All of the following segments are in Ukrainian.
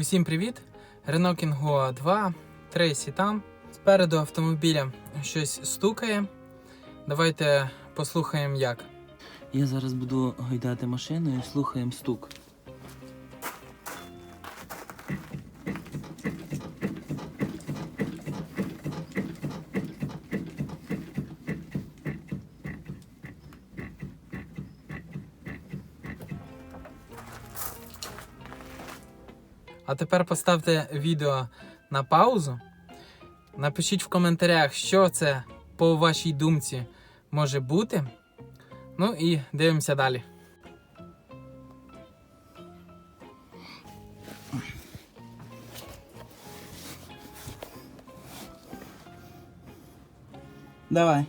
Усім привіт! Renault Kangoo 2, Трейсі там. Спереду автомобіля щось стукає. Давайте послухаємо як. Я зараз буду гойдати машину і слухаємо стук. А тепер поставте відео на паузу. Напишіть в коментарях, що це по вашій думці може бути. Ну і дивимося далі. Давай.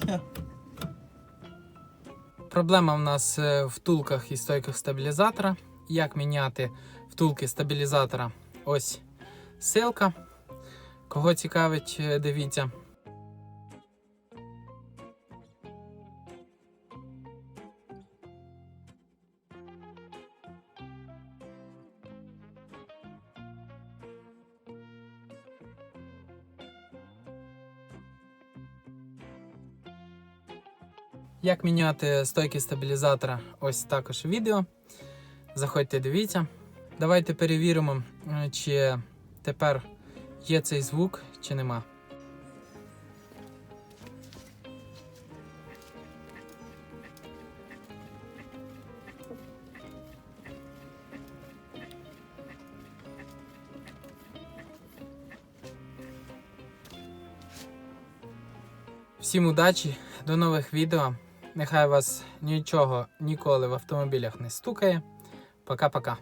Все. Проблема в нас в втулках і стойках стабілізатора. Як міняти втулки стабілізатора? Ось ссылка. Кого цікавить, дивіться. Як міняти стойки стабілізатора? Ось також відео. Заходьте, дивіться. Давайте перевіримо, чи тепер є цей звук, чи нема. Всім удачі, до нових відео. Нехай вас нічого ніколи в автомобілях не стукає. Пока-пока.